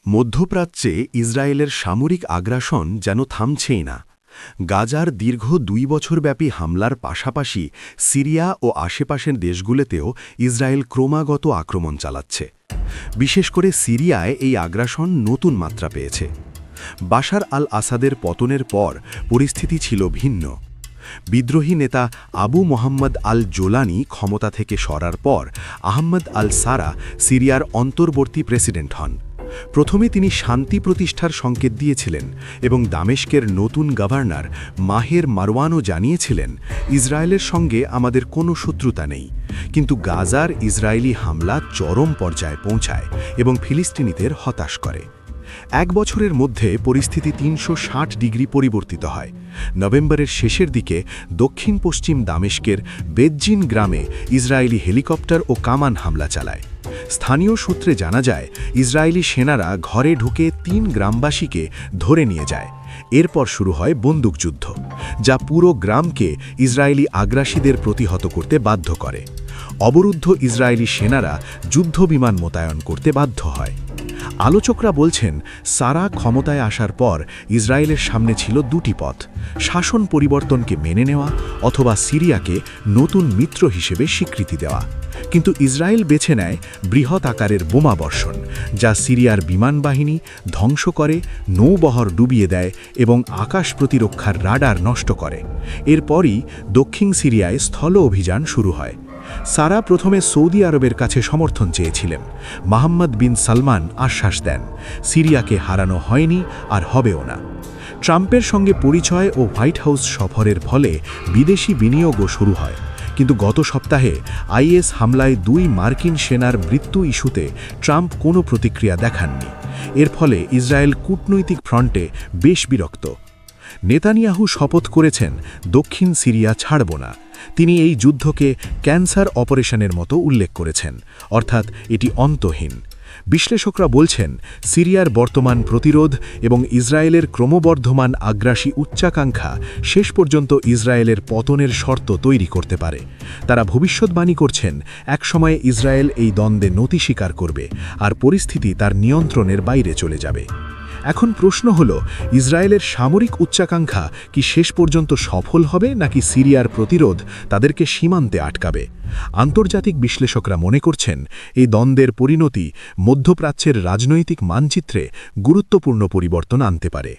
মধ্যপ্রাচ্যে ইসরায়েলের সামরিক আগ্রাসন যেন থামছেই না। গাজার দীর্ঘ ২ বছরব্যাপী হামলার পাশাপাশি সিরিয়া ও আশেপাশের দেশগুলোতেও ইসরায়েল ক্রমাগত আক্রমণ চালাচ্ছে। বিশেষ করে সিরিয়ায় এই আগ্রাসন নতুন মাত্রা পেয়েছে। বাশার আল আসাদের পতনের পর পরিস্থিতি ছিল ভিন্ন। বিদ্রোহী নেতা আবু মোহাম্মদ আল জোলানি ক্ষমতা থেকে সরার পর আহমদ আল সারা সিরিয়ার অন্তর্বর্তী প্রেসিডেন্ট হন। প্রথমে তিনি শান্তি প্রতিষ্ঠার সংকেত দিয়েছিলেন এবং দামেস্কের নতুন গভর্নর মাহের মারওয়ানও জানিয়েছিলেন, ইসরায়েলের সঙ্গে আমাদের কোনো শত্রুতা নেই। কিন্তু গাজার ইসরায়েলি হামলা চরম পর্যায়ে পৌঁছায় এবং ফিলিস্তিনিদের হতাশ করে। ১ বছরের মধ্যে পরিস্থিতি ৩৬০ ডিগ্রি পরিবর্তিত হয়। নভেম্বরের শেষের দিকে দক্ষিণ পশ্চিম দামেস্কের বেজ্জিন গ্রামে ইসরায়েলি হেলিকপ্টার ও কামান হামলা চালায়। স্থানীয় সূত্রে জানা যায়, ইসরায়েলি সেনারা ঘরে ঢুকে ৩ গ্রামবাসীকে ধরে নিয়ে যায়। এরপর শুরু হয় বন্দুকযুদ্ধ, যা পুরো গ্রামকে ইসরায়েলি আগ্রাসীদের প্রতিহত করতে বাধ্য করে। অবরুদ্ধ ইসরায়েলি সেনারা যুদ্ধবিমান মোতায়েন করতে বাধ্য হয়। আলোচকরা বলছেন, সারা ক্ষমতায় আসার পর ইসরায়েলের সামনে ছিল ২টি পথ: শাসন পরিবর্তনকে মেনে নেওয়া অথবা সিরিয়াকে নতুন মিত্র হিসেবে স্বীকৃতি দেওয়া। কিন্তু ইসরায়েল বেছে নেয় বৃহৎ আকারের বোমাবর্ষণ, যা সিরিয়ার বিমান বাহিনী ধ্বংস করে, নৌবহর ডুবিয়ে দেয় এবং আকাশ প্রতিরক্ষার রাডার নষ্ট করে। এরপরই দক্ষিণ সিরিয়ায় স্থল অভিযান শুরু হয়। সারা প্রথমে সৌদি আরবের কাছে সমর্থন চেয়েছিলেন। মোহাম্মদ বিন সালমান আশ্বাস দেন, সিরিয়াকে হারানো হয়নি আর হবেও না। ট্রাম্পের সঙ্গে পরিচয় ও হোয়াইট হাউস সফরের ফলে বিদেশি বিনিয়োগও শুরু হয়। কিন্তু গত সপ্তাহে আইএস হামলায় ২ মার্কিন সেনার মৃত্যু ইস্যুতে ট্রাম্প কোনো প্রতিক্রিয়া দেখাননি। এর ফলে ইসরায়েল কূটনৈতিক ফ্রন্টে বেশ বিরক্ত। নেতানিয়াহু শপথ করেছেন, দক্ষিণ সিরিয়া ছাড়ব না। তিনি এই যুদ্ধকে ক্যান্সার অপারেশনের মতো উল্লেখ করেছেন, অর্থাৎ এটি অন্তহীন। বিশ্লেষকরা বলছেন, সিরিয়ার বর্তমান প্রতিরোধ এবং ইসরায়েলের ক্রমবর্ধমান আগ্রাসী উচ্চাকাঙ্ক্ষা শেষ পর্যন্ত ইসরায়েলের পতনের শর্ত তৈরি করতে পারে। তারা ভবিষ্যৎবাণী করছেন, একসময়ে ইসরায়েল এই দ্বন্দ্বে নতি স্বীকার করবে আর পরিস্থিতি তার নিয়ন্ত্রণের বাইরে চলে যাবে। এখন প্রশ্ন হল, ইসরায়েলের সামরিক উচ্চাকাঙ্ক্ষা কি শেষ পর্যন্ত সফল হবে, নাকি সিরিয়ার প্রতিরোধ তাদেরকে সীমান্তে আটকাবে? আন্তর্জাতিক বিশ্লেষকরা মনে করছেন, এই দ্বন্দ্বের পরিণতি মধ্যপ্রাচ্যের রাজনৈতিক মানচিত্রে গুরুত্বপূর্ণ পরিবর্তন আনতে পারে।